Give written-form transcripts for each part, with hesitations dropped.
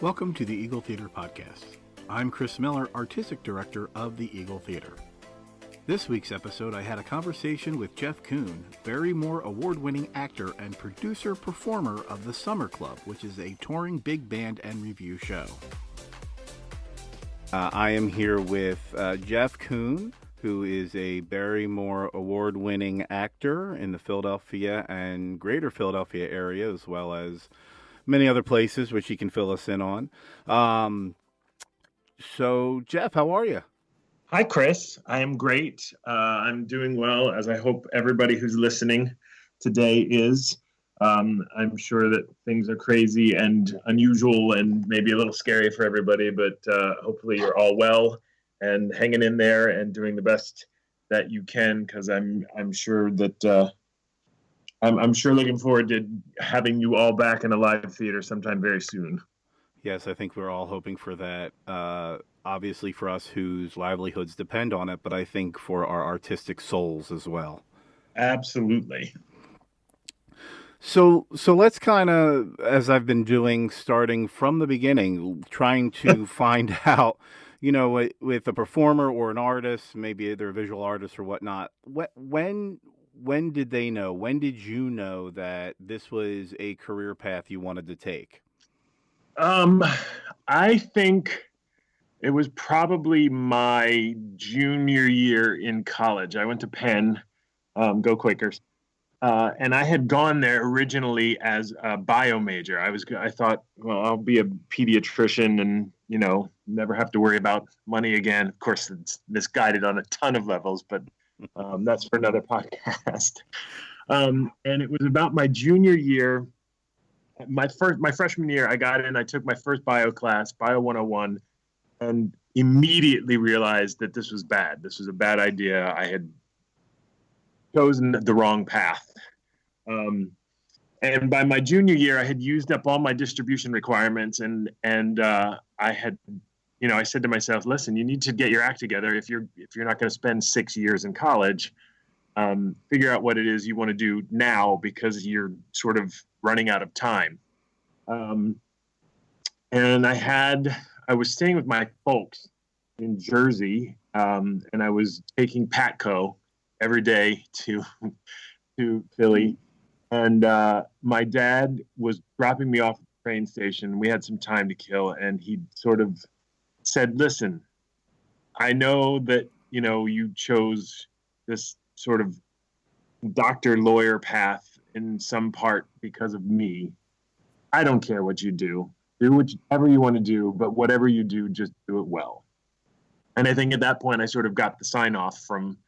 Welcome to the Eagle Theater Podcast. I'm Chris Miller, Artistic Director of the Eagle Theater. This week's episode, I had a conversation with Jeff Coon, Barrymore award-winning actor and producer-performer of the Summer Club, which is a touring big band and review show. I am here with Jeff Coon, who is a Barrymore award-winning actor in the Philadelphia and greater Philadelphia area, as well as many other places, which he can fill us in on. So, Jeff, how are you? Hi, Chris. I am great. I'm doing well, as I hope everybody who's listening today is. I'm sure that things are crazy and unusual and maybe a little scary for everybody, but hopefully you're all well and hanging in there and doing the best that you can, because I'm sure that I'm sure looking forward to having you all back in a live theater sometime very soon. Yes, I think we're all hoping for that. Obviously for us whose livelihoods depend on it, but I think for our artistic souls as well. Absolutely. So let's kind of, as I've been doing, starting from the beginning, trying to find out, you know, with a performer or an artist, maybe they're a visual artist or whatnot, when did they know? When did you know that this was a career path you wanted to take? I think it was probably my junior year in college. I went to Penn, go Quakers, and I had gone there originally as a bio major. I thought, well, I'll be a pediatrician and, you know, never have to worry about money again. Of course, it's misguided on a ton of levels, but that's for another podcast. And it was about my junior year. My freshman year, I got in, I took my first bio class, Bio 101, and immediately realized that this was bad. This was a bad idea. I had chosen the wrong path. And by my junior year, I had used up all my distribution requirements, and I had, you know, I said to myself, listen, you need to get your act together. If you're not going to spend 6 years in college, figure out what it is you want to do now, because you're sort of running out of time. And I was staying with my folks in Jersey, and I was taking Patco every day to Philly. And my dad was dropping me off at the train station. We had some time to kill, and he sort of said, listen, I know that, you know, you chose this sort of doctor lawyer path in some part because of me. I don't care what you do. Do whatever you want to do, but whatever you do, just do it well. And I think at that point, I sort of got the sign off from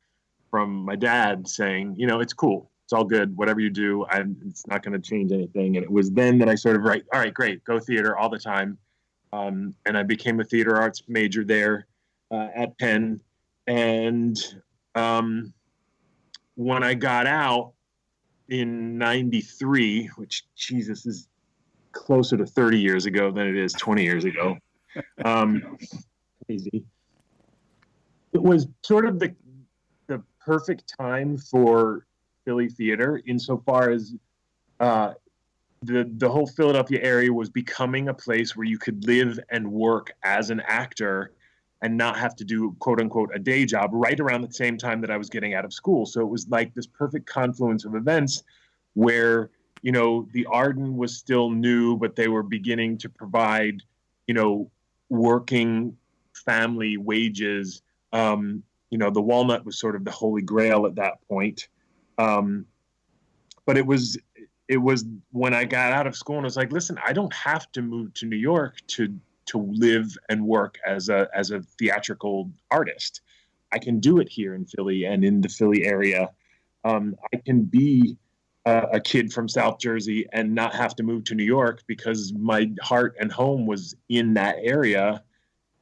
my dad saying, you know, it's cool. It's all good. Whatever you do, it's not going to change anything. And it was then that I sort of all right, great, go theater all the time. And I became a theater arts major there at Penn. And when I got out in 93, which, Jesus, is closer to 30 years ago than it is 20 years ago. Crazy. It was sort of the perfect time for Philly theater, insofar as the whole Philadelphia area was becoming a place where you could live and work as an actor and not have to do, quote unquote, a day job right around the same time that I was getting out of school. So it was like this perfect confluence of events where, you know, the Arden was still new, but they were beginning to provide, you know, working family wages. You know, the Walnut was sort of the holy grail at that point. But it was when I got out of school and I was like, listen, I don't have to move to New York to live and work as a theatrical artist. I can do it here in Philly and in the Philly area. I can be a kid from South Jersey and not have to move to New York, because my heart and home was in that area.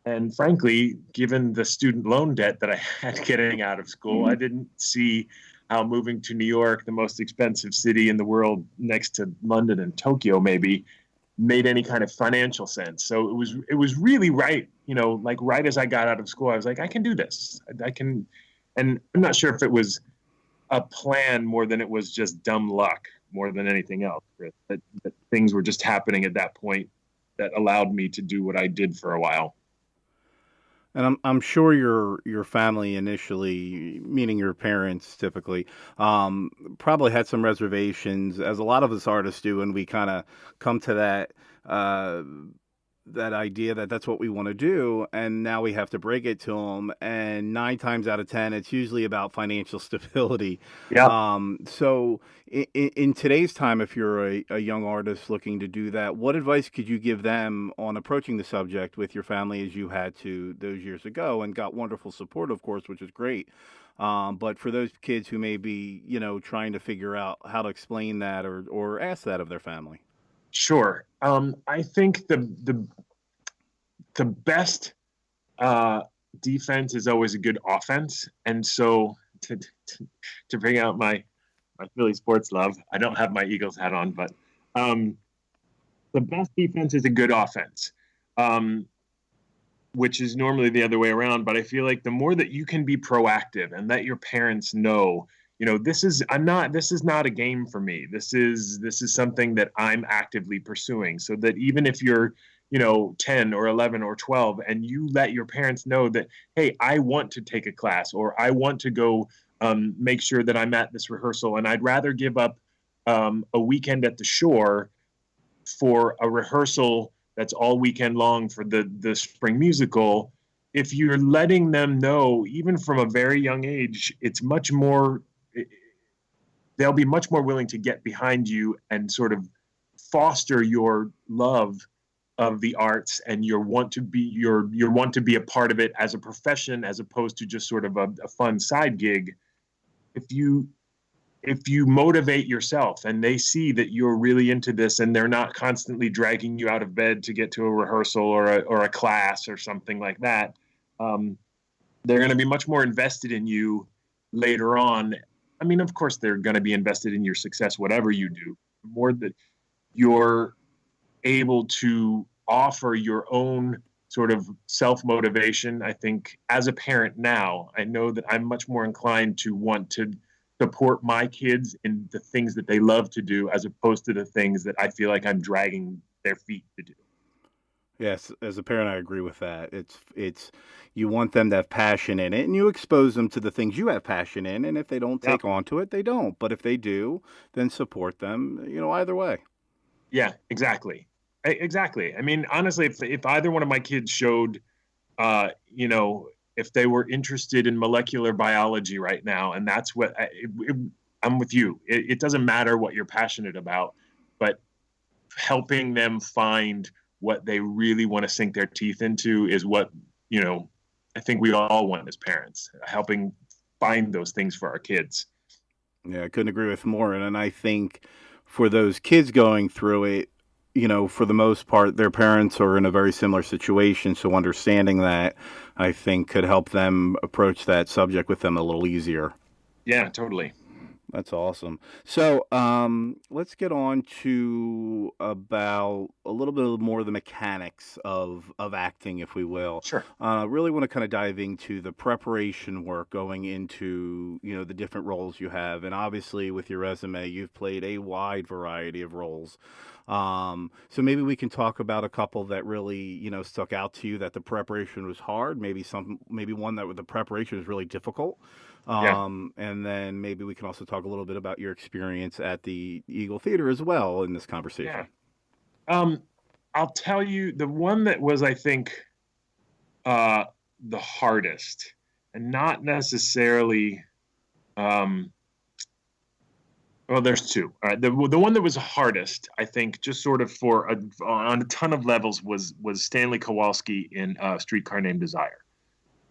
And frankly, given the student loan debt that I had getting out of school, I didn't see how moving to New York, the most expensive city in the world next to London and Tokyo, maybe, made any kind of financial sense. So it was really right, you know, like right as I got out of school, I was like, I can do this. I can. And I'm not sure if it was a plan more than it was just dumb luck more than anything else. That things were just happening at that point that allowed me to do what I did for a while. And I'm sure your family initially, meaning your parents typically, probably had some reservations, as a lot of us artists do, and we kind of come to uh, that idea that that's what we want to do, and now we have to break it to them. And 9 times out of 10, it's usually about financial stability. Yeah. So in today's time, if you're a young artist looking to do that, what advice could you give them on approaching the subject with your family as you had to those years ago and got wonderful support, of course, which is great. But for those kids who may be, trying to figure out how to explain that or ask that of their family. Sure. I think the best uh, defense is always a good offense, and so to bring out my Philly sports love, I don't have my Eagles hat on, but um, the best defense is a good offense, um, which is normally the other way around. But I feel like the more that you can be proactive and let your parents know, this is not a game for me. This is something that I'm actively pursuing. So that even if you're 10 or 11 or 12 and you let your parents know that, hey, I want to take a class, or I want to go make sure that I'm at this rehearsal, and I'd rather give up a weekend at the shore for a rehearsal that's all weekend long for the spring musical. If you're letting them know, even from a very young age, it's much more, they'll be much more willing to get behind you and sort of foster your love of the arts and your want to be a part of it as a profession, as opposed to just sort of a fun side gig. If you if you motivate yourself and they see that you're really into this, and they're not constantly dragging you out of bed to get to a rehearsal or a class or something like that, um, they're going to be much more invested in you later on. I mean, of course, they're going to be invested in your success, whatever you do. The more that you're able to offer your own sort of self motivation, I think as a parent now, I know that I'm much more inclined to want to support my kids in the things that they love to do, as opposed to the things that I feel like I'm dragging their feet to do. Yes, as a parent, I agree with that. It's you want them to have passion in it, and you expose them to the things you have passion in. And if they don't Yeah. take on to it, they don't. But if they do, then support them. Either way. Yeah, exactly. Exactly. I mean, honestly, if either one of my kids showed, you know, if they were interested in molecular biology right now, and that's what I'm with you. It doesn't matter what you're passionate about, but helping them find what they really want to sink their teeth into is what, you know, I think we all want as parents, helping find those things for our kids. Yeah, I couldn't agree with more. And I think for those kids going through it, for the most part, their parents are in a very similar situation. So understanding that, I think, could help them approach that subject with them a little easier. Yeah, totally. That's awesome. So, let's get on to about a little bit more of the mechanics of acting, if we will. Sure. Really want to kind of dive into the preparation work going into the different roles you have, and obviously with your resume, you've played a wide variety of roles. So maybe we can talk about a couple that really stuck out to you that the preparation was hard. Maybe one that the preparation was really difficult. Yeah. And then maybe we can also talk a little bit about your experience at the Eagle Theater as well in this Yeah. conversation. Um, I'll tell you the one that was, I think, uh, the hardest, and not necessarily. Um, well, there's two. All right, the one that was hardest, I think, just sort of on a ton of levels, was Stanley Kowalski in Streetcar Named Desire.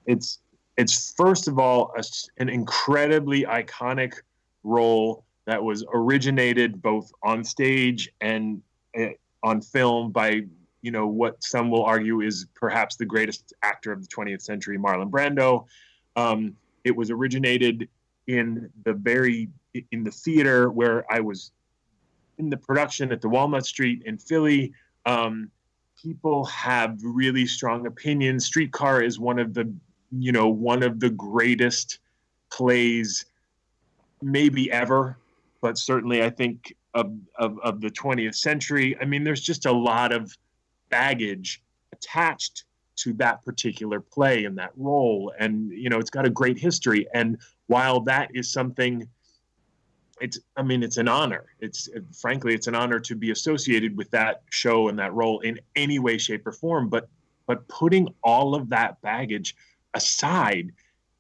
It's it's first of all an incredibly iconic role that was originated both on stage and uh, on film by what some will argue is perhaps the greatest actor of the 20th century, Marlon Brando. It was originated in the theater where I was in the production at the Walnut Street in Philly. Um, People have really strong opinions. Streetcar is one of the greatest plays maybe ever, but certainly I think of the 20th century. I mean, there's just a lot of baggage attached to that particular play and that role. And, it's got a great history. And while that is something, it's an honor. Frankly, it's an honor to be associated with that show and that role in any way, shape, or form. But putting all of that baggage aside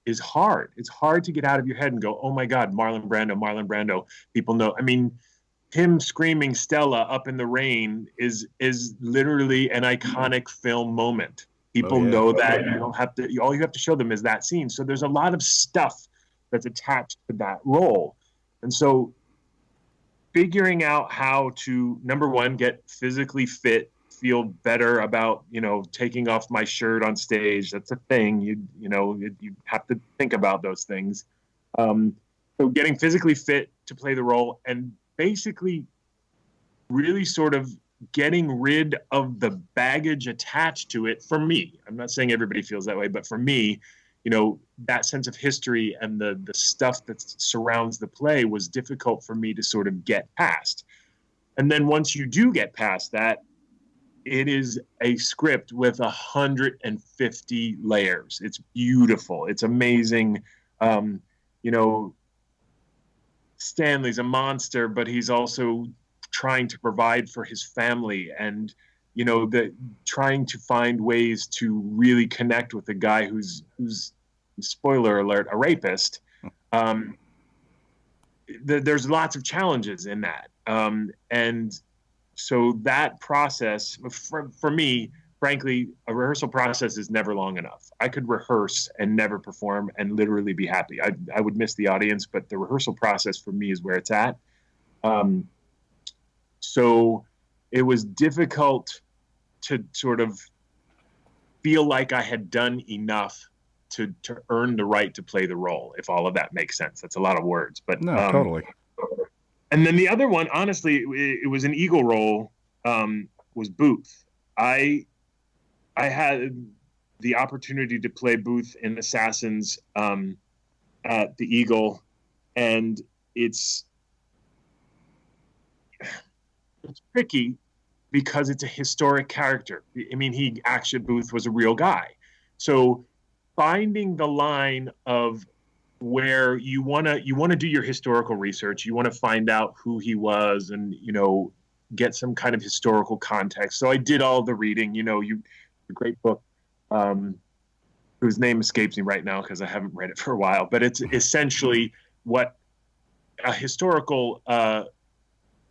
is hard. It's hard to get out of your head and go, oh my God, Marlon Brando. People know. I mean, him screaming Stella up in the rain is literally an iconic film moment. People know that. You don't have to. All you have to show them is that scene. So there's a lot of stuff that's attached to that role, and so figuring out how to, number one, get physically fit, feel better about taking off my shirt on stage. That's a thing. You have to think about those things. So getting physically fit to play the role, and basically really sort of getting rid of the baggage attached to it. For me, I'm not saying everybody feels that way, but for me, that sense of history and the stuff that surrounds the play was difficult for me to sort of get past. And then once you do get past that, it is a script with 150 layers. It's beautiful. It's amazing. Stanley's a monster, but he's also trying to provide for his family, and trying to find ways to really connect with a guy who's spoiler alert, a rapist. There's lots of challenges in that, and so that process for me, frankly, a rehearsal process is never long enough. I could rehearse and never perform and literally be happy. I would miss the audience, but the rehearsal process for me is where it's at. So it was difficult to sort of feel like I had done enough to earn the right to play the role, if all of that makes sense. That's a lot of words, but no, totally. And then the other one, honestly, it was an Eagle role, was Booth. I had the opportunity to play Booth in Assassins at the Eagle, and it's tricky because it's a historic character. I mean, Booth was a real guy. So finding the line of where you want to do your historical research, you want to find out who he was and, get some kind of historical context. So I did all the reading, a great book, whose name escapes me right now because I haven't read it for a while, but it's essentially what a historical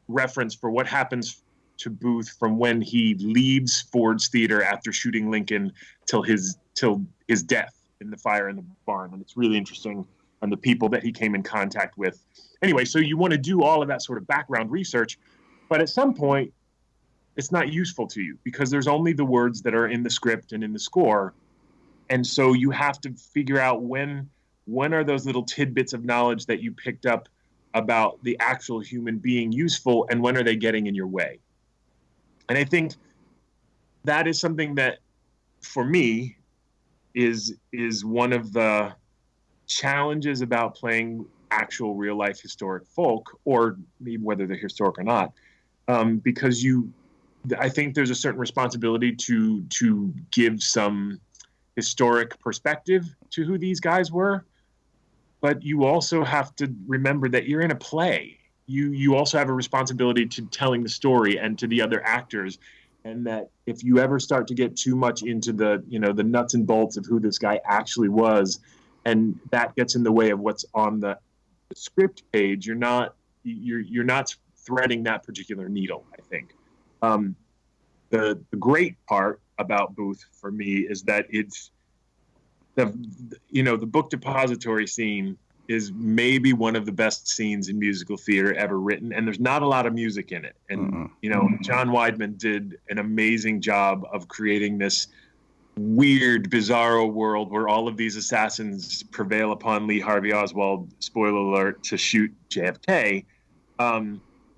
reference for what happens to Booth from when he leaves Ford's Theater after shooting Lincoln till his death in the fire in the barn. And it's really interesting, and the people that he came in contact with. Anyway, so you want to do all of that sort of background research, but at some point it's not useful to you because there's only the words that are in the script and in the score. And so you have to figure out when are those little tidbits of knowledge that you picked up about the actual human being useful, and when are they getting in your way? And I think that is something that, for me, is one of the challenges about playing actual real life historic folk, or whether they're historic or not, because I think there's a certain responsibility to give some historic perspective to who these guys were, but you also have to remember that you're in a play. You also have a responsibility to telling the story and to the other actors, and that if you ever start to get too much into the the nuts and bolts of who this guy actually was, and that gets in the way of what's on the script page, you're not threading that particular needle, I think. The great part about Booth for me is that it's the book depository scene is maybe one of the best scenes in musical theater ever written, and there's not a lot of music in it. And John Weidman did an amazing job of creating this weird, bizarro world where all of these assassins prevail upon Lee Harvey Oswald, spoiler alert, to shoot JFK.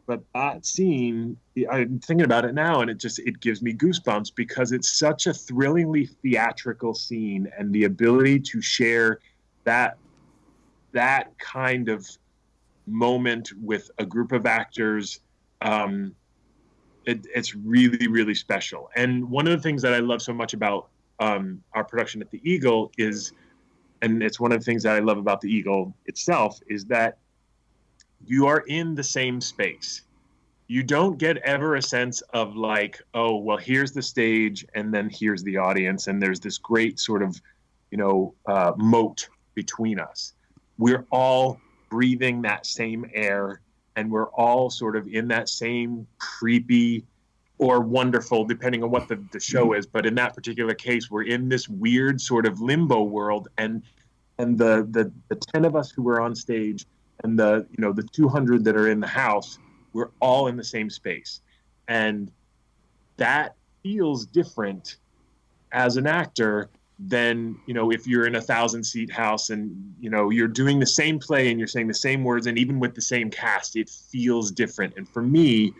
But that scene, I'm thinking about it now, and it gives me goosebumps because it's such a thrillingly theatrical scene, and the ability to share that kind of moment with a group of actors It's really, really special. And one of the things that I love so much about our production at the Eagle is, and it's one of the things that I love about the Eagle itself, is that you are in the same space. You don't get ever a sense of like, oh, well, here's the stage and then here's the audience. And there's this great sort of, moat between us. We're all breathing that same air and we're all sort of in that same creepy or wonderful, depending on what the show is. But in that particular case, we're in this weird sort of limbo world. And the 10 of us who were on stage and the 200 that are in the house, we're all in the same space. And that feels different as an actor than, if you're in a 1,000-seat house and, you're doing the same play and you're saying the same words, and even with the same cast, it feels different. And for me,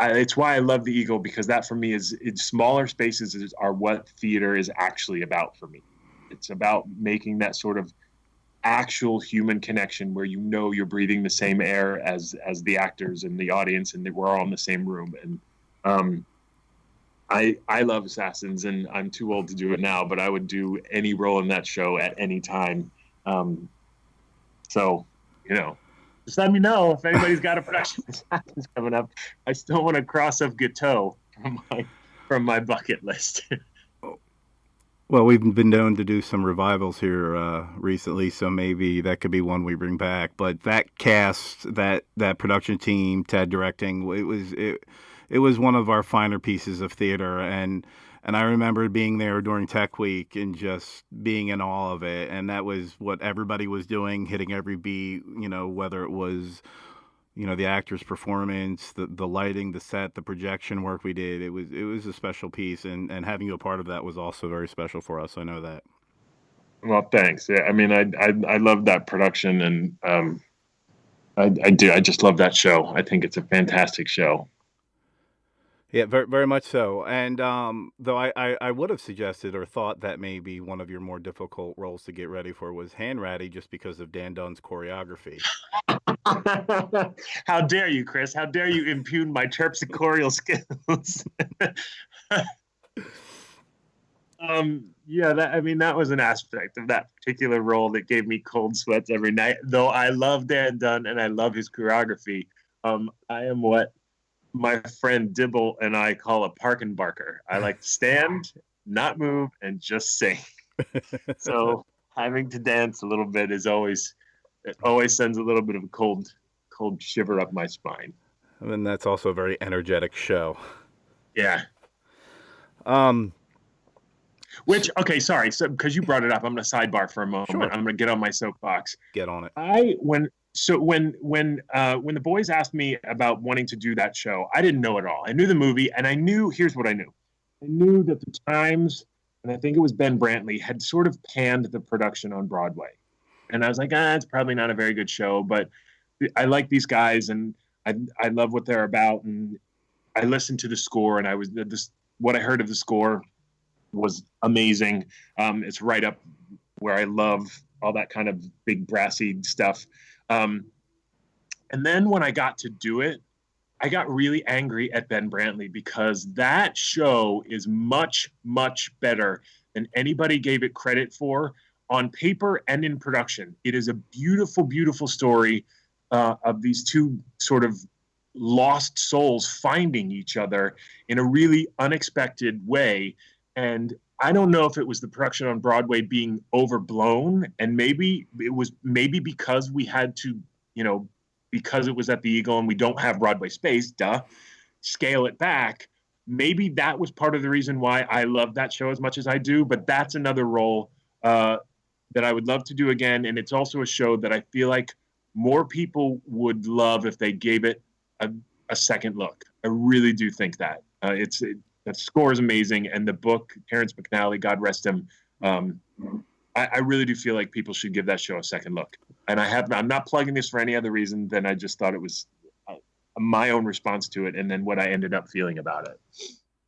it's why I love the Eagle, because that for me is smaller spaces are what theater is actually about for me. It's about making that sort of actual human connection where you're breathing the same air as the actors and the audience, and that we're all in the same room. And I love Assassins, and I'm too old to do it now, but I would do any role in that show at any time. So, just let me know if anybody's got a production of Assassins coming up. I still want to cross off Gateau from my bucket list. Well, we've been known to do some revivals here recently, so maybe that could be one we bring back. But that cast, that production team, Ted directing, it was one of our finer pieces of theater, and I remember being there during Tech Week and just being in awe of it. And that was what everybody was doing, hitting every beat. Whether it was the actor's performance, the lighting, the set, the projection work we did. It was a special piece, and having you a part of that was also very special for us. I know that. Well, thanks. Yeah, I mean, I love that production, and I do. I just love that show. I think it's a fantastic show. Yeah, very, very much so. And though I would have suggested or thought that maybe one of your more difficult roles to get ready for was Hand Ratty, just because of Dan Dunn's choreography. How dare you, Chris? How dare you impugn my terpsichoreal skills? That was an aspect of that particular role that gave me cold sweats every night. Though I love Dan Dunn and I love his choreography, I am what my friend Dibble and I call a park and barker. I like to stand, not move, and just sing. So having to dance a little bit it always sends a little bit of a cold shiver up my spine. And that's also a very energetic show. Yeah. Okay, sorry. So because you brought it up, I'm going to sidebar for a moment. Sure. I'm going to get on my soapbox. Get on it. When the boys asked me about wanting to do that show, I didn't know it all. I knew the movie, and here's what I knew. I knew that the Times, and I think it was Ben Brantley, had sort of panned the production on Broadway. And I was like, it's probably not a very good show, but I like these guys, and I love what they're about. And I listened to the score, and what I heard of the score was amazing. It's right up where I love all that kind of big brassy stuff. And then when I got to do it, I got really angry at Ben Brantley, because that show is much, much better than anybody gave it credit for on paper and in production. It is a beautiful, beautiful story of these two sort of lost souls finding each other in a really unexpected way. And I don't know if it was the production on Broadway being overblown, and maybe it was because we had to, because it was at the Eagle and we don't have Broadway space, scale it back. Maybe that was part of the reason why I love that show as much as I do. But that's another role that I would love to do again. And it's also a show that I feel like more people would love if they gave it a second look. I really do think that. That score is amazing. And the book, Terrence McNally, God rest him, I really do feel like people should give that show a second look. And I'm not plugging this for any other reason than I just thought it was my own response to it, and then what I ended up feeling about it.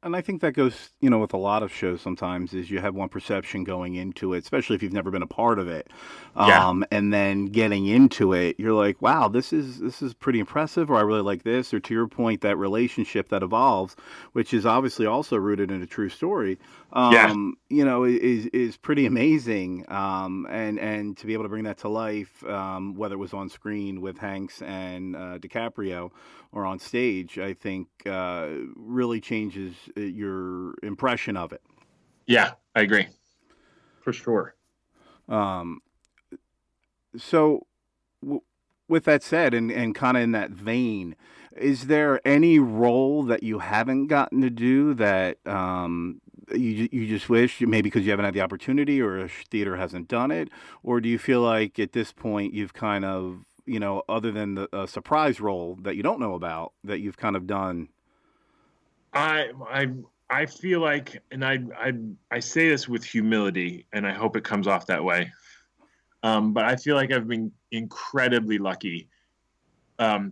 And I think that goes, with a lot of shows sometimes is you have one perception going into it, especially if you've never been a part of it. Yeah, And then getting into it, you're like, wow, this is pretty impressive, or I really like this, or to your point, that relationship that evolves, which is obviously also rooted in a true story, yeah, is pretty amazing. And to be able to bring that to life, whether it was on screen with Hanks and DiCaprio or on stage, I think really changes your impression of it. yeah. I agree for sure. Um, so, w- with that said, and kind of in that vein, is there any role that you haven't gotten to do that you just wish, maybe because you haven't had the opportunity or a theater hasn't done it, or do you feel like at this point you've kind of, other than the surprise role that you don't know about, that you've kind of done? I I I feel like, and I say this with humility, and I hope it comes off that way. But I feel like I've been incredibly lucky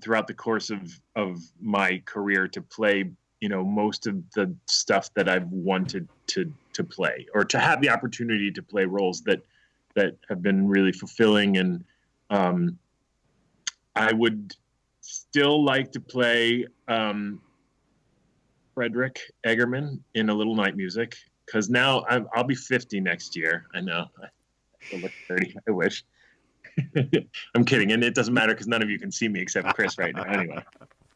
throughout the course of my career to play, most of the stuff that I've wanted to play, or to have the opportunity to play roles that have been really fulfilling. And um, I would still like to play Frederick Eggerman in A Little Night Music, because now I'll be 50 next year. I know. I still look 30. I wish. I'm kidding, and it doesn't matter because none of you can see me except Chris right now. Anyway,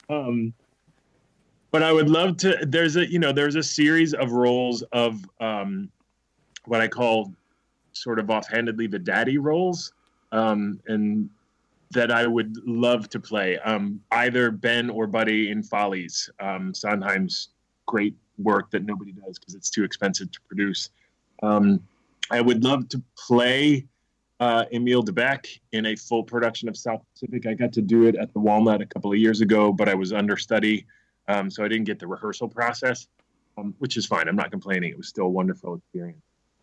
um, but I would love to. There's a series of roles of what I call, sort of offhandedly, the daddy roles, and that I would love to play. Either Ben or Buddy in Follies, Sondheim's great work that nobody does because it's too expensive to produce. Um, I would love to play Emile DeBeck in a full production of South Pacific. I got to do it at the Walnut a couple of years ago, but I was understudy, so I didn't get the rehearsal process, which is fine. I'm not complaining. It was still a wonderful experience.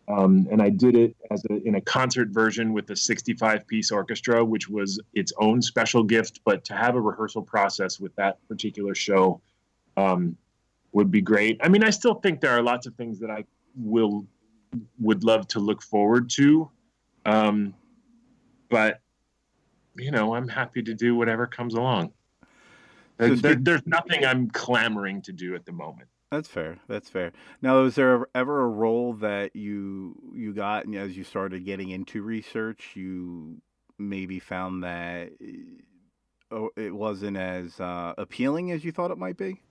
And I did it in a concert version with a 65-piece orchestra, which was its own special gift. But to have a rehearsal process with that particular show um, would be great. I mean, I still think there are lots of things that I will would love to look forward to, um, but I'm happy to do whatever comes along. So There's nothing I'm clamoring to do at the moment. That's fair. That's fair. Now, was there ever a role that you got, and as you started getting into research, you maybe found that it wasn't as appealing as you thought it might be?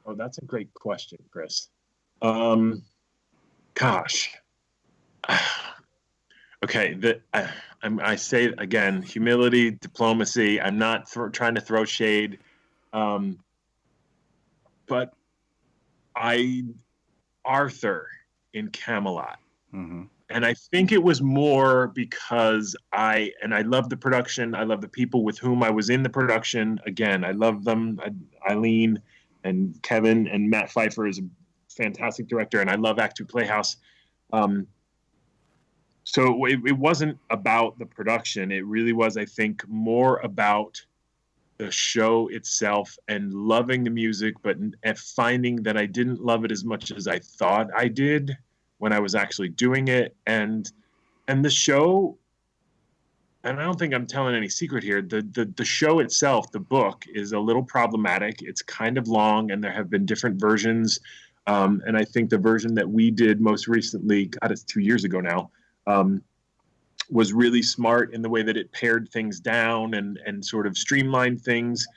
Oh, that's a great question, Chris. Um, Gosh. Okay, I say again, humility, diplomacy. I'm not trying to throw shade, um, but I Arthur in Camelot, Hmm. and I think it was more because I love the production. I love the people with whom I was in the production. Again, I love them. Eileen and Kevin and Matt Pfeiffer is a fantastic director, and I love Act Two Playhouse. Um, so it wasn't about the production. It really was, I think, more about the show itself and loving the music, but finding that I didn't love it as much as I thought I did when I was actually doing it. And the show, and I don't think I'm telling any secret here, the show itself, the book, is a little problematic. It's kind of long, and there have been different versions. And I think the version that we did most recently, God, it's 2 years ago now, um, was really smart in the way that it pared things down and sort of streamlined things,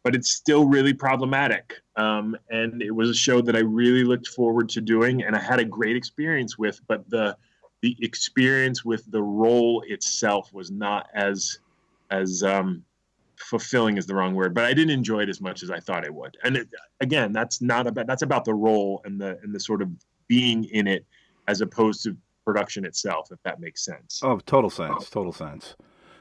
but it's still really problematic. And it was a show that I really looked forward to doing, and I had a great experience with. But the experience with the role itself was not as fulfilling is the wrong word, but I didn't enjoy it as much as I thought I would. And again, that's about the role and the sort of being in it, as opposed to production itself, if that makes sense. Oh, total sense. Total sense.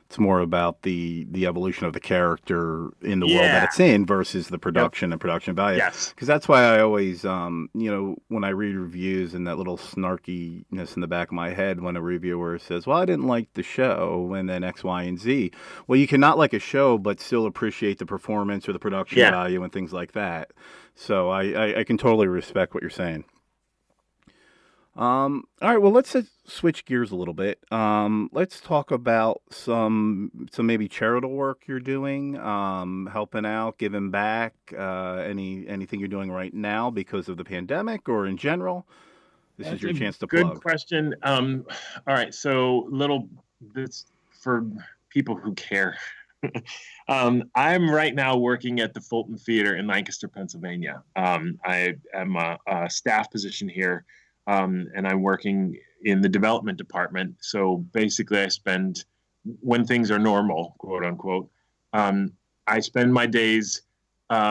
It's more about the evolution of the character in the world that Yeah. it's in versus the Yep. production and production value. Yes. Because that's why I always, when I read reviews and that little snarkiness in the back of my head when a reviewer says, "Well, I didn't like the show," and then X, Y, and Z. Well, you cannot like a show but still appreciate the performance or the production Yeah. value and things like that. So I can totally respect what you're saying. All right, well, let's switch gears a little bit. Let's talk about some maybe charitable work you're doing, helping out, giving back, anything you're doing right now because of the pandemic or in general. This is That's your a chance to good plug. question. All right, so little this for people who care. I'm right now working at the Fulton Theater in Lancaster, Pennsylvania. I am a staff position here, and I'm working in the development department. So basically, I spend when things are normal, quote unquote. Um, I spend my days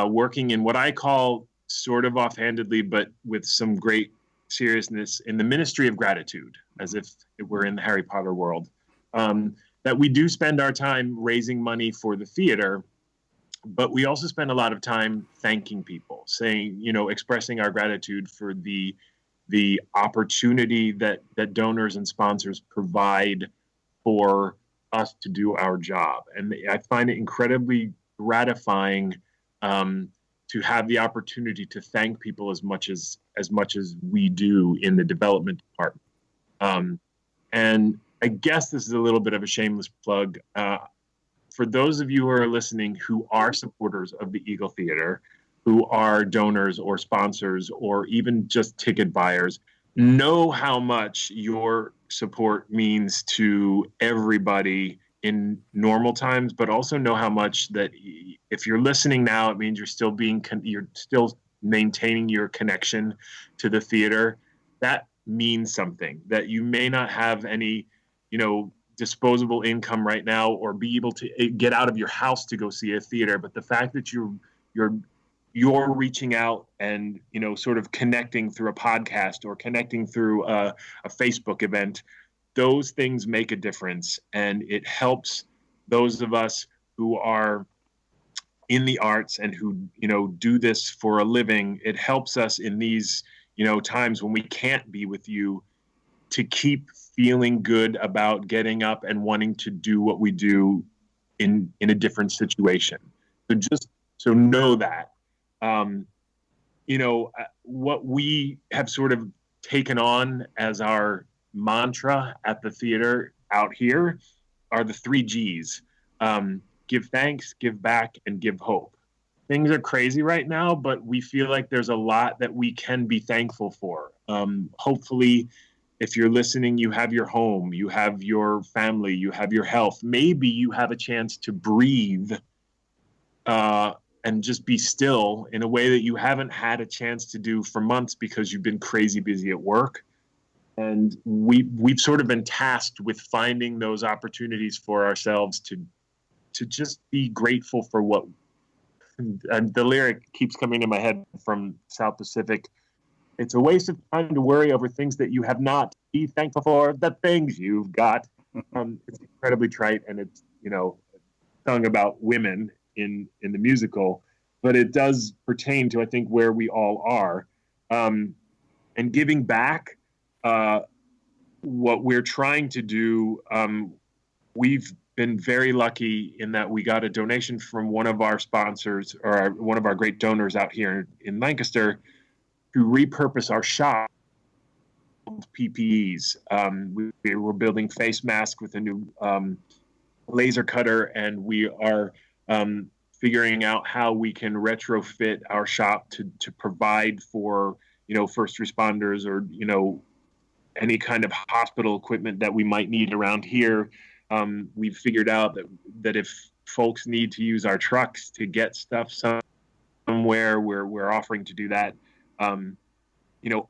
working in what I call sort of offhandedly, but with some great seriousness, in the ministry of gratitude, as if it were in the Harry Potter world. That we do spend our time raising money for the theater, but we also spend a lot of time thanking people, saying, expressing our gratitude for the opportunity that donors and sponsors provide for us to do our job. And I find it incredibly gratifying to have the opportunity to thank people as much as we do in the development department. And I guess this is a little bit of a shameless plug. For those of you who are listening who are supporters of the Eagle Theater, who are donors or sponsors or even just ticket buyers, know how much your support means to everybody in normal times, but also know how much that if you're listening now, it means you're still maintaining your connection to the theater. That means something. That you may not have any, disposable income right now or be able to get out of your house to go see a theater, but the fact that you're you're reaching out and sort of connecting through a podcast or connecting through a Facebook event, those things make a difference, and it helps those of us who are in the arts and who do this for a living. It helps us in these times when we can't be with you to keep feeling good about getting up and wanting to do what we do in a different situation. So just so know that um, what we have sort of taken on as our mantra at the theater out here are the three G's: give thanks, give back, and give hope. Things are crazy right now, but we feel like there's a lot that we can be thankful for. Hopefully, if you're listening, you have your home, you have your family, you have your health. Maybe you have a chance to breathe and just be still in a way that you haven't had a chance to do for months because you've been crazy busy at work. And we've sort of been tasked with finding those opportunities for ourselves to just be grateful for what. And the lyric keeps coming to my head from South Pacific. It's a waste of time to worry over things that you have not. Be thankful for the things you've got. It's incredibly trite, and it's sung about women in the musical, but it does pertain to, I think, where we all are, and giving back. What we're trying to do, we've been very lucky in that we got a donation from one of our sponsors or one of our great donors out here in Lancaster to repurpose our shop PPEs. We were building face masks with a new laser cutter, and we are figuring out how we can retrofit our shop to provide for first responders or any kind of hospital equipment that we might need around here. We've figured out that if folks need to use our trucks to get stuff somewhere, we're offering to do that.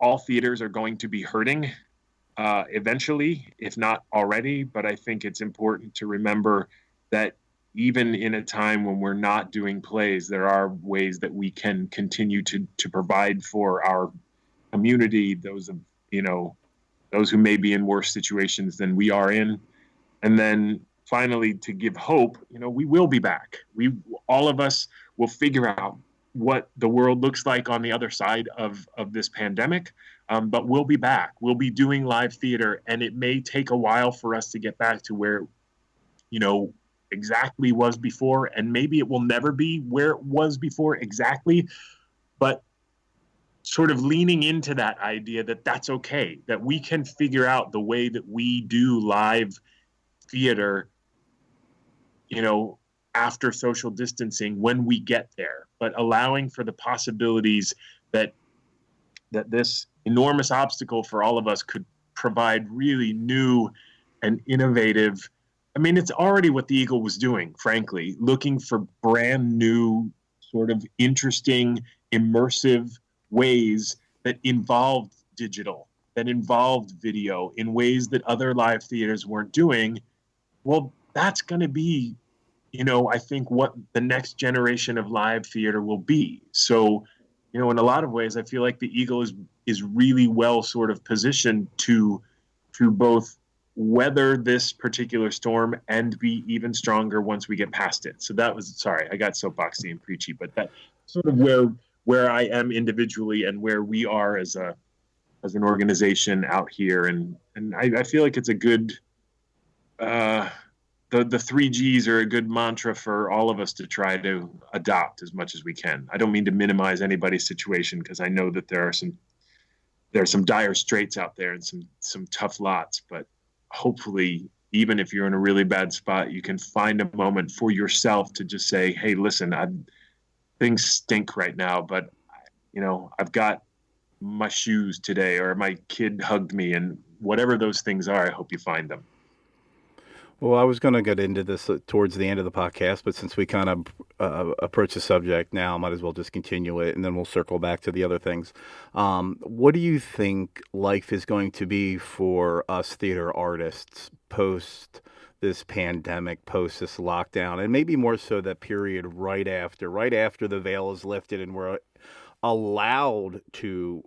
All theaters are going to be hurting eventually, if not already. But I think it's important to remember that even in a time when we're not doing plays, there are ways that we can continue to provide for our community, those who may be in worse situations than we are in. And then finally to give hope, we will be back. All of us will figure out what the world looks like on the other side of this pandemic. But we'll be back. We'll be doing live theater, and it may take a while for us to get back to where, exactly was before, and maybe it will never be where it was before exactly, but sort of leaning into that idea that that's okay, that we can figure out the way that we do live theater, after social distancing when we get there, but allowing for the possibilities that this enormous obstacle for all of us could provide really new and innovative. I mean, it's already what the Eagle was doing, frankly, looking for brand new, sort of interesting, immersive ways that involved digital, that involved video in ways that other live theaters weren't doing. Well, that's going to be, I think what the next generation of live theater will be. So, in a lot of ways, I feel like the Eagle is really well sort of positioned to both weather this particular storm and be even stronger once we get past it. So that was, sorry, I got soapboxy and preachy, but that sort of where I am individually and where we are as an organization out here. And I feel like it's a good, the three G's are a good mantra for all of us to try to adopt as much as we can. I don't mean to minimize anybody's situation, because I know that there are some dire straits out there and some tough lots, but hopefully, even if you're in a really bad spot, you can find a moment for yourself to just say, hey, listen, things stink right now, but I've got my shoes today, or my kid hugged me, and whatever those things are, I hope you find them. Well, I was going to get into this towards the end of the podcast, but since we kind of approach the subject now, I might as well just continue it, and then we'll circle back to the other things. What do you think life is going to be for us theater artists post this pandemic, post this lockdown, and maybe more so that period right after the veil is lifted and we're allowed to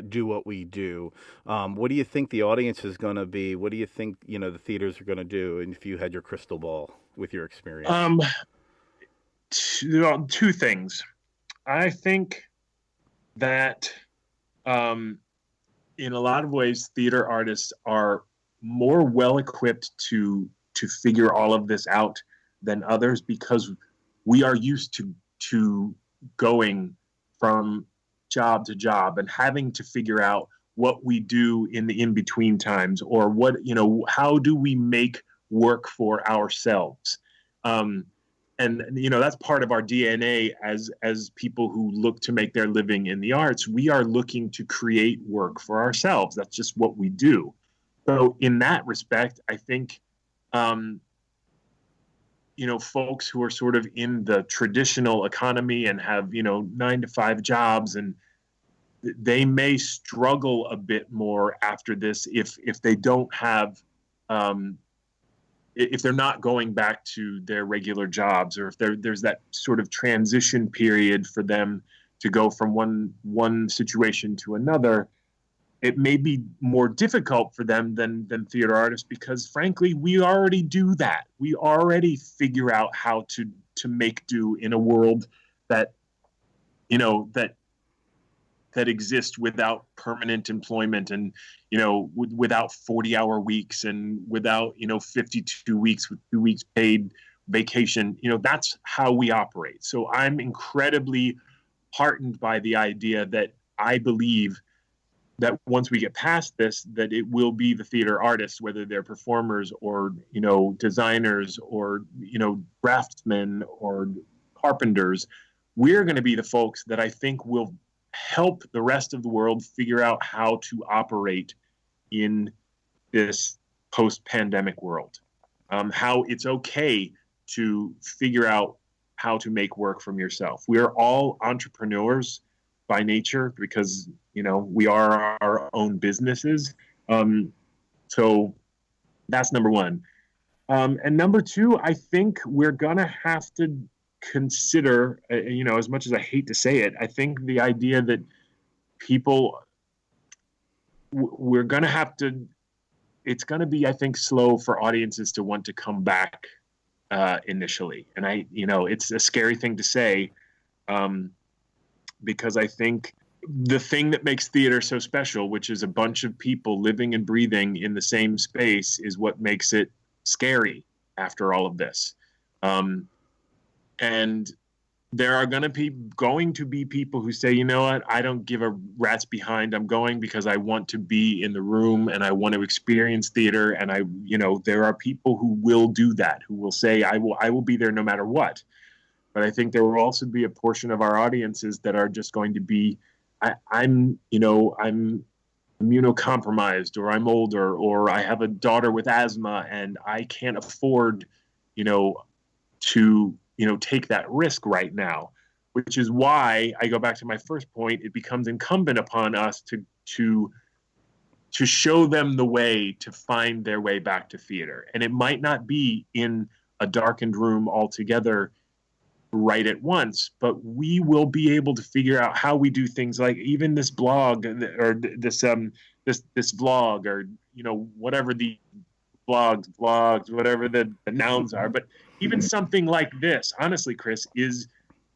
do what we do? What do you think the audience is going to be? What do you think, the theaters are going to do? And if you had your crystal ball with your experience. Two things. I think that in a lot of ways, theater artists are more well equipped to figure all of this out than others, because we are used to going from job to job and having to figure out what we do in the in-between times, or how do we make work for ourselves. And that's part of our DNA as people who look to make their living in the arts. We are looking to create work for ourselves. That's just what we do. So in that respect, I think, folks who are sort of in the traditional economy and have, 9-to-5 jobs, and they may struggle a bit more after this if they don't have, if they're not going back to their regular jobs, or if there's that sort of transition period for them to go from one situation to another. It may be more difficult for them than theater artists, because frankly, we already do that. We already figure out how to make do in a world that exists without permanent employment, and without 40-hour weeks, and without 52 weeks with 2 weeks paid vacation. That's how we operate. So I'm incredibly heartened by the idea that I believe that once we get past this, that it will be the theater artists, whether they're performers or designers or craftsmen or carpenters. We're going to be the folks that I think will help the rest of the world figure out how to operate in this post-pandemic world. How it's okay to figure out how to make work from yourself. We are all entrepreneurs by nature, because we are our own businesses. So that's number one. And number two, I think we're gonna have to consider, as much as I hate to say it, I think the idea that we're gonna have to it's going to be, I think, slow for audiences to want to come back initially. And it's a scary thing to say, um, because I think the thing that makes theater so special, which is a bunch of people living and breathing in the same space, is what makes it scary after all of this. Um, and there are going to be people who say, you know what, I don't give a rat's behind. I'm going because I want to be in the room and I want to experience theater. And there are people who will do that, who will say, I will be there no matter what. But I think there will also be a portion of our audiences that are just going to be, I'm immunocompromised, or I'm older, or I have a daughter with asthma and I can't afford, to take that risk right now, which is why I go back to my first point. It becomes incumbent upon us to show them the way to find their way back to theater. And it might not be in a darkened room altogether right at once, but we will be able to figure out how we do things, like even this blog, or this vlog, or whatever the blogs, whatever the nouns are. But even something like this, honestly, Chris, is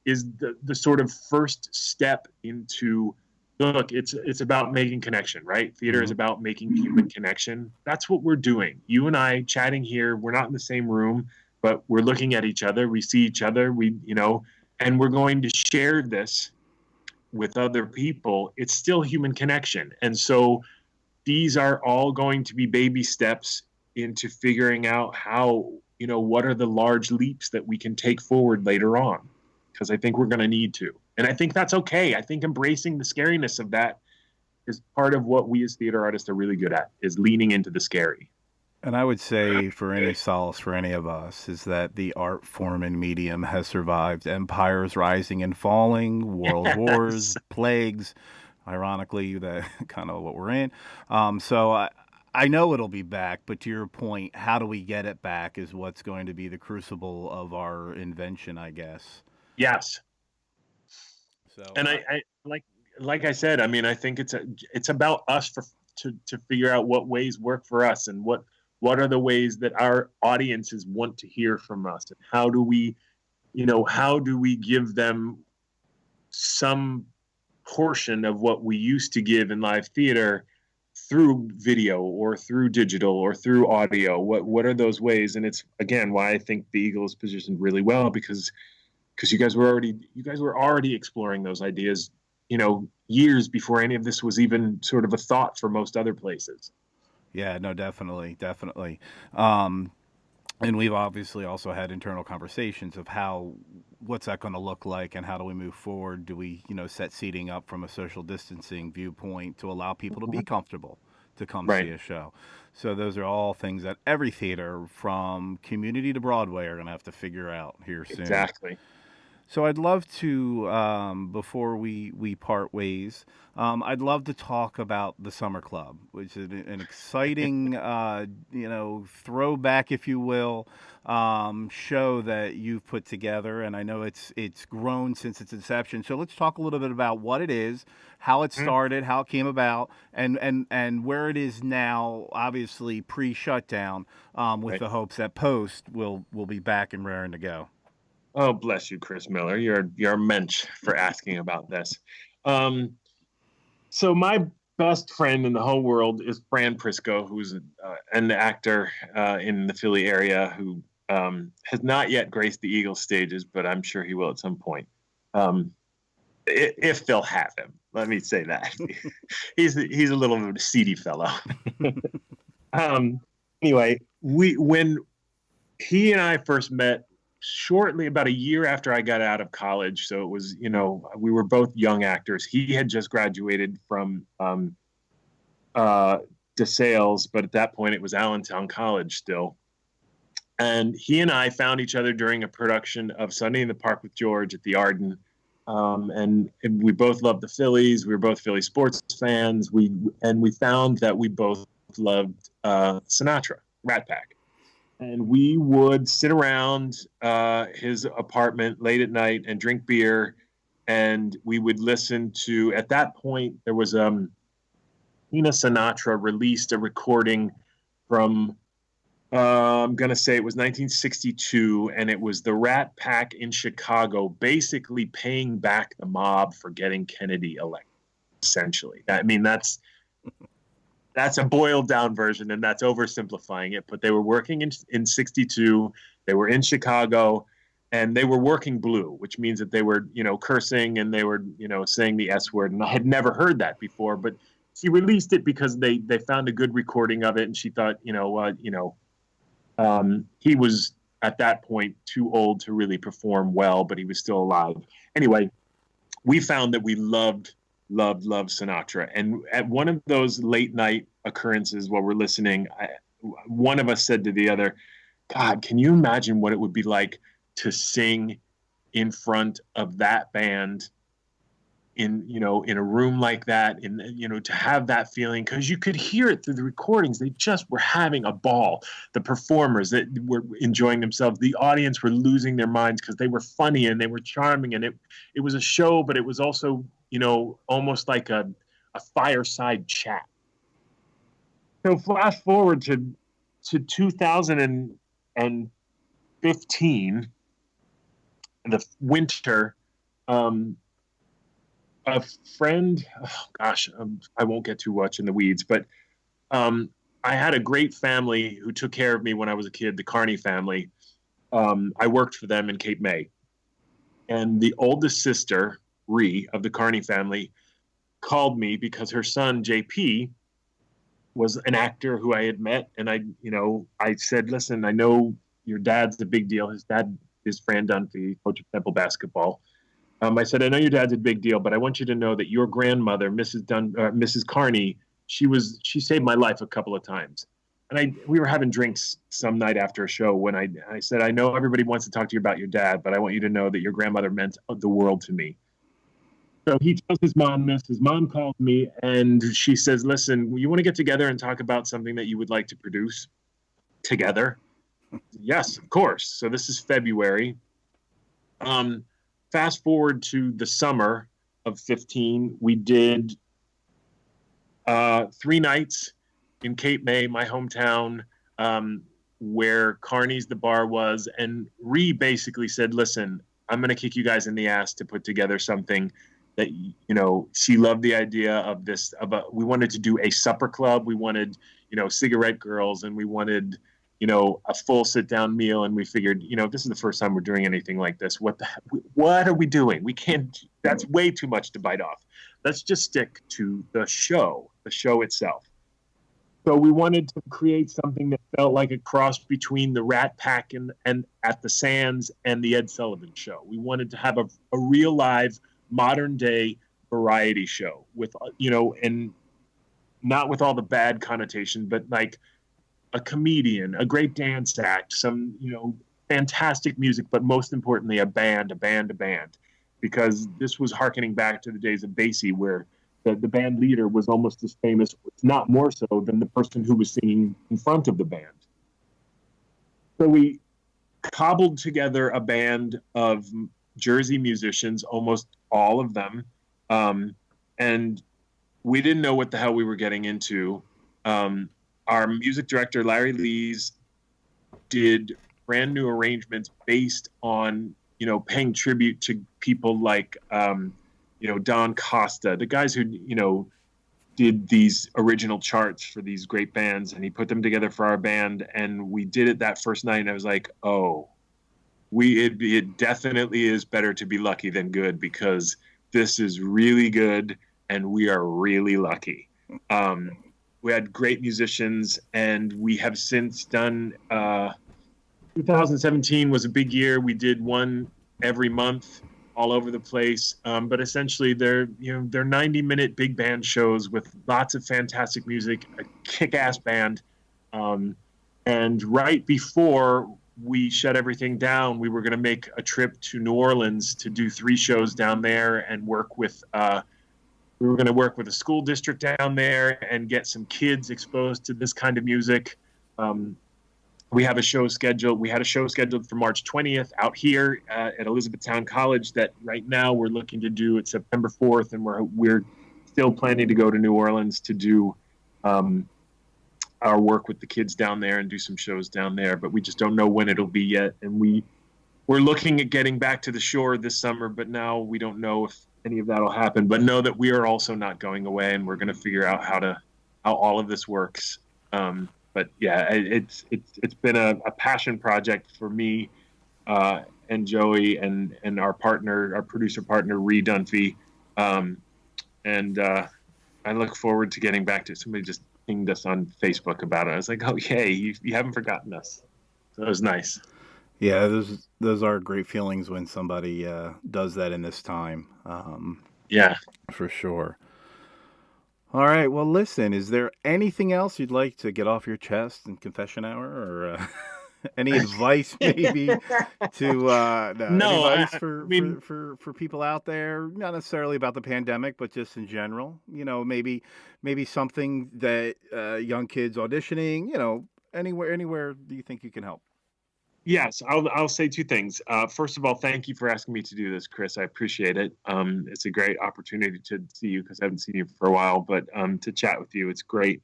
the sort of first step into, look, it's about making connection, right? Theater is about making human connection. That's what we're doing. You and I chatting here, we're not in the same room, but we're looking at each other, we see each other, and we're going to share this with other people. It's still human connection. And so these are all going to be baby steps into figuring out how, what are the large leaps that we can take forward later on, because I think we're going to need to. And I think that's okay. I think embracing the scariness of that is part of what we as theater artists are really good at, is leaning into the scary. And I would say, for any solace for any of us, is that the art form and medium has survived empires rising and falling, world wars, Yes. plagues. Ironically, that kind of what we're in. So I know it'll be back, but to your point, how do we get it back is what's going to be the crucible of our invention, I guess. Yes. So And I like I said, I mean, I think it's about us to figure out what ways work for us, and what are the ways that our audiences want to hear from us, and how do we give them some portion of what we used to give in live theater through video or through digital or through audio. What are those ways? And it's, again, why I think the Eagle is positioned really well, because you guys were already exploring those ideas, years before any of this was even sort of a thought for most other places. yeah, no, definitely, definitely. Um, and we've obviously also had internal conversations of what's that going to look like, and how do we move forward? Do we, set seating up from a social distancing viewpoint to allow people to be comfortable to come see Right. a show? So those are all things that every theater, from community to Broadway, are going to have to figure out here soon. Exactly. So I'd love to, before we part ways, I'd love to talk about the Summer Club, which is an exciting, throwback, if you will, show that you've put together, and I know it's grown since its inception. So let's talk a little bit about what it is, how it Mm, started, how it came about, and where it is now. Obviously pre-shutdown, with right. the hopes that post will be back and raring to go. Oh, bless you, Chris Miller. You're a mensch for asking about this. Um, so my best friend in the whole world is Fran Prisco, who's an actor in the Philly area, who has not yet graced the Eagles stages, but I'm sure he will at some point, um, if they'll have him. Let me say that. He's a little bit of a seedy fellow. um, anyway, when he and I first met, shortly about a year after I got out of college. So it was, we were both young actors. He had just graduated from uh, DeSales, but at that point it was Allentown College still. And he and I found each other during a production of Sunday in the Park with George at the Arden. And we both loved the Phillies. We were both Philly sports fans. We found that we both loved Sinatra, Rat Pack, and we would sit around his apartment late at night and drink beer, and we would listen to. At that point, there was Tina Sinatra released a recording from I'm going to say it was 1962, and it was the Rat Pack in Chicago, basically paying back the mob for getting Kennedy elected. Essentially, I mean that's a boiled down version, and that's oversimplifying it. But they were working in '62. They were in Chicago, and they were working blue, which means that they were cursing and they were saying the S word. And I had never heard that before, but she released it because they found a good recording of it, and she thought he was at that point too old to really perform well, but he was still alive. Anyway, we found that we loved Sinatra. And at one of those late night occurrences while we're listening, one of us said to the other, God, can you imagine what it would be like to sing in front of that band in a room like that, to have that feeling, because you could hear it through the recordings. They just were having a ball. The performers that were enjoying themselves, the audience were losing their minds because they were funny and they were charming, and it was a show, but it was also almost like a fireside chat. So flash forward to 2015, the winter. A friend, I won't get too much in the weeds, but I had a great family who took care of me when I was a kid, the Carney family. I worked for them in Cape May. And the oldest sister, Ree, of the Carney family, called me because her son, JP, was an actor who I had met. And I said, listen, I know your dad's a big deal. His dad is Fran Dunphy, coach of Temple basketball. I said, I know your dad's a big deal, but I want you to know that your grandmother, Mrs. Carney, she saved my life a couple of times. And we were having drinks some night after a show when I said, I know everybody wants to talk to you about your dad, but I want you to know that your grandmother meant the world to me. So he tells his mom this. His mom calls me and she says, listen, you want to get together and talk about something that you would like to produce together? Yes, of course. So this is February. Fast forward to the summer of 15, we did 3 nights in Cape May, my hometown, where Carney's the bar was. And Ree basically said, listen, I'm going to kick you guys in the ass to put together something that, she loved the idea of this. We wanted to do a supper club. We wanted, cigarette girls, and we wanted, a full sit-down meal. And we figured, this is the first time we're doing anything like this. What are we doing? We can't, that's way too much to bite off. Let's just stick to the show itself. So we wanted to create something that felt like a cross between the Rat Pack and At the Sands and the Ed Sullivan Show. We wanted to have a real live modern day variety show with, and not with all the bad connotation, but like a comedian, a great dance act, some, fantastic music, but most importantly, a band, because this was hearkening back to the days of Basie, where the band leader was almost as famous, if not more so, than the person who was singing in front of the band. So we cobbled together a band of Jersey musicians, almost all of them, and we didn't know what the hell we were getting into. Our music director, Larry Lees, did brand new arrangements based on, paying tribute to people like, Don Costa, the guys who, did these original charts for these great bands, and he put them together for our band. And we did it that first night, and I was like, oh, it definitely is better to be lucky than good, because this is really good and we are really lucky. We had great musicians, and we have since done 2017 was a big year. We did one every month all over the place. But essentially they're 90-minute big band shows with lots of fantastic music, a kick-ass band. And right before we shut everything down, we were going to make a trip to New Orleans to do 3 shows down there and work with, we were going to work with a school district down there and get some kids exposed to this kind of music. We have a show scheduled. We had a show scheduled for March 20th out here at Elizabethtown College that right now we're looking to do at September 4th. And we're still planning to go to New Orleans to do our work with the kids down there and do some shows down there, but we just don't know when it'll be yet. And we're looking at getting back to the shore this summer, but now we don't know if any of that will happen. But know that we are also not going away, and we're going to figure out how all of this works. But yeah, it's been a passion project for me and Joey and our partner, our producer partner, Ree Dunphy. And I look forward to getting back to it. Somebody just pinged us on Facebook about it. I was like, oh, yay, you haven't forgotten us. So it was nice. Yeah, those are great feelings when somebody does that in this time, Yeah. for sure. All right. Well, listen, is there anything else you'd like to get off your chest in confession hour, or any advice maybe to no, any No, advice I for, mean, for people out there, not necessarily about the pandemic, but just in general? Maybe something that young kids auditioning, anywhere do you think you can help? yes, I'll say two things. First of all, thank you for asking me to do this, Chris. I appreciate it. It's a great opportunity to see you because I haven't seen you for a while, but to chat with you, it's great.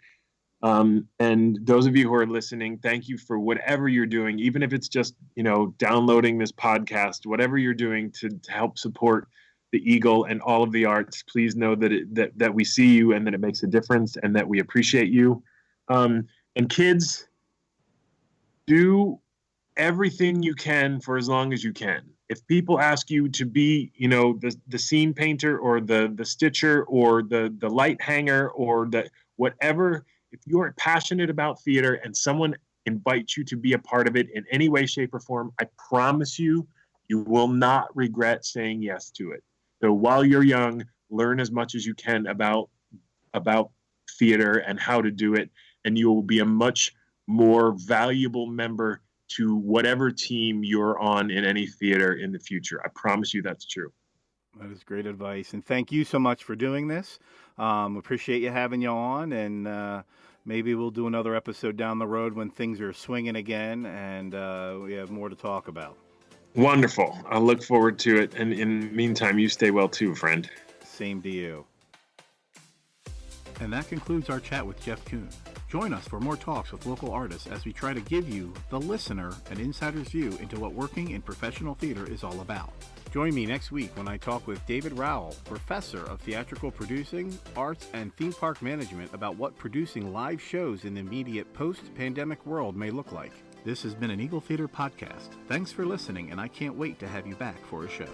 And those of you who are listening, thank you for whatever you're doing, even if it's just, downloading this podcast, whatever you're doing to help support the Eagle and all of the arts. Please know that we see you and that it makes a difference and that we appreciate you. And kids, do everything you can for as long as you can. If people ask you to be, the scene painter or the stitcher or the light hanger or the whatever, if you're passionate about theater and someone invites you to be a part of it in any way, shape, or form, I promise you, you will not regret saying yes to it. So while you're young, learn as much as you can about theater and how to do it, and you will be a much more valuable member to whatever team you're on in any theater in the future. I promise you that's true. That is great advice, and thank you so much for doing this. Appreciate you having you on, and maybe we'll do another episode down the road when things are swinging again, and we have more to talk about. Wonderful. I'll look forward to it. And in the meantime, you stay well too, friend. Same to you. And that concludes our chat with Jeff Coon. Join us for more talks with local artists as we try to give you, the listener, an insider's view into what working in professional theater is all about. Join me next week when I talk with David Rowell, Professor of Theatrical Producing, Arts, and Theme Park Management about what producing live shows in the immediate post-pandemic world may look like. This has been an Eagle Theater podcast. Thanks for listening, and I can't wait to have you back for a show.